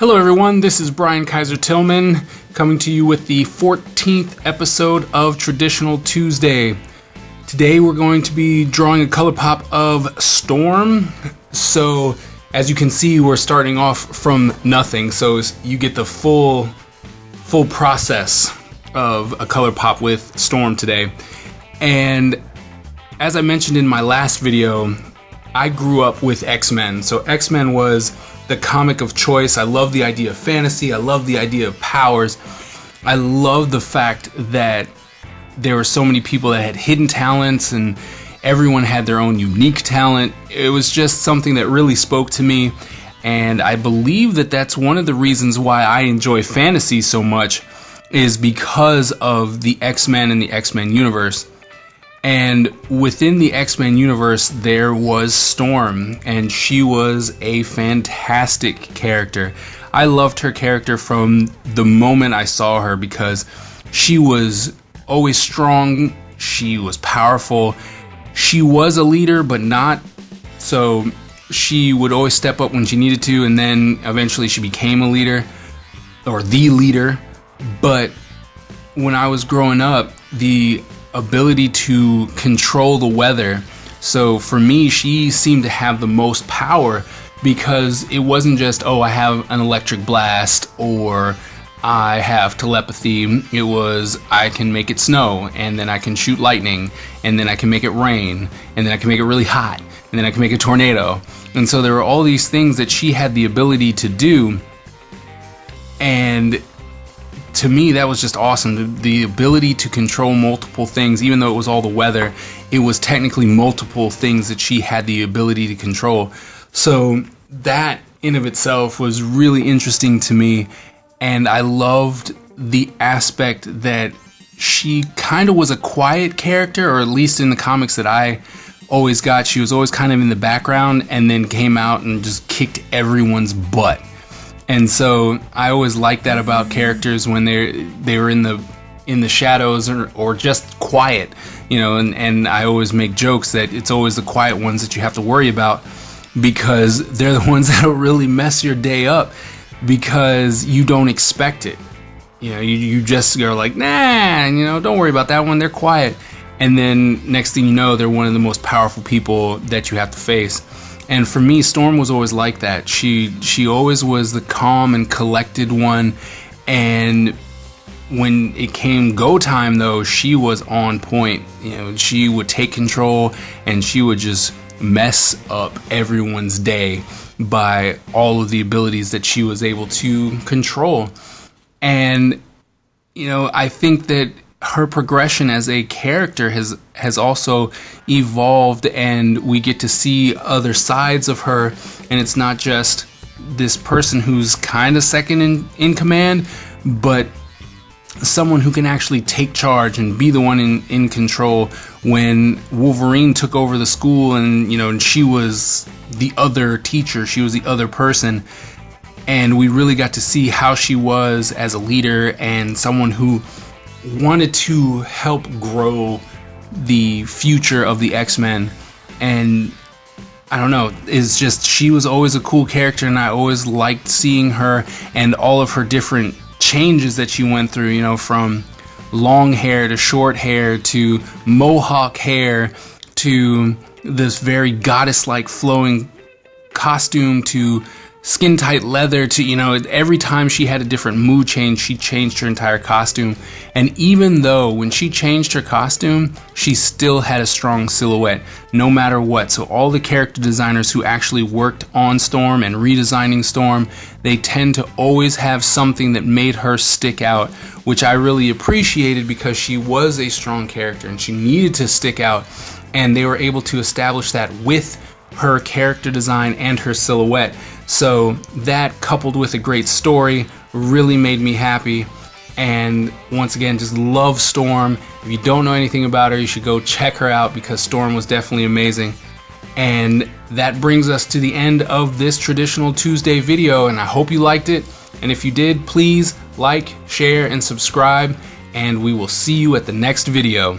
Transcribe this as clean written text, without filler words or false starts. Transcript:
Hello everyone, this is Brian Kaiser Tillman coming to you with the 14th episode of Traditional Tuesday. Today we're going to be drawing a color pop of Storm. So as you can see, we're starting off from nothing, so you get the full process of a color pop with Storm today. And as I mentioned in my last video, I grew up with X-Men. So X-Men was the comic of choice. I love the idea of fantasy. I love the idea of powers. I love the fact that there were so many people that had hidden talents and everyone had their own unique talent. It was just something that really spoke to me, and I believe that that's one of the reasons why I enjoy fantasy so much, is because of the X-Men and the X-Men universe. And within the X-Men universe, there was Storm, and she was a fantastic character. I loved her character from the moment I saw her because she was always strong, she was powerful, she was a leader, but not. So she would always step up when she needed to, and then eventually she became a leader, or the leader. But when I was growing up, the ability to control the weather. So for me, she seemed to have the most power because it wasn't just, oh, I have an electric blast or I have telepathy. It was, I can make it snow, and then I can shoot lightning, and then I can make it rain, and then I can make it really hot, and then I can make a tornado. And so there were all these things that she had the ability to do, and to me, that was just awesome. The ability to control multiple things, even though it was all the weather, it was technically multiple things that she had the ability to control. So that in of itself was really interesting to me, and I loved the aspect that she kind of was a quiet character, or at least in the comics that I always got, she was always kind of in the background and then came out and just kicked everyone's butt. And so I always liked that about characters when they were in the shadows or just quiet, you know, and I always make jokes that it's always the quiet ones that you have to worry about, because they're the ones that'll really mess your day up because you don't expect it. You know, you just go like, nah, you know, don't worry about that one, they're quiet. And then next thing you know, they're one of the most powerful people that you have to face. And for me, Storm was always like that. She always was the calm and collected one, and when it came go time though, she was on point. You know, she would take control and she would just mess up everyone's day by all of the abilities that she was able to control. And you know, I think that her progression as a character has also evolved, and we get to see other sides of her, and it's not just this person who's kind of second in command, but someone who can actually take charge and be the one in control. When Wolverine took over the school, and you know, and she was the other teacher, she was the other person, and we really got to see how she was as a leader and someone who wanted to help grow the future of the X-Men. And I don't know, it's just, she was always a cool character, and I always liked seeing her and all of her different changes that she went through, you know, from long hair to short hair to mohawk hair to this very goddess-like flowing costume to skin tight leather to, you know, every time she had a different mood change, she changed her entire costume. And even though when she changed her costume, she still had a strong silhouette no matter what. So all the character designers who actually worked on Storm and redesigning Storm, they tend to always have something that made her stick out, which I really appreciated because she was a strong character and she needed to stick out, and they were able to establish that with her character design and her silhouette. So that, coupled with a great story, really made me happy. And once again, just love Storm. If you don't know anything about her, you should go check her out, because Storm was definitely amazing. And that brings us to the end of this Traditional Tuesday video, and I hope you liked it. And if you did, please like, share, and subscribe, and we will see you at the next video.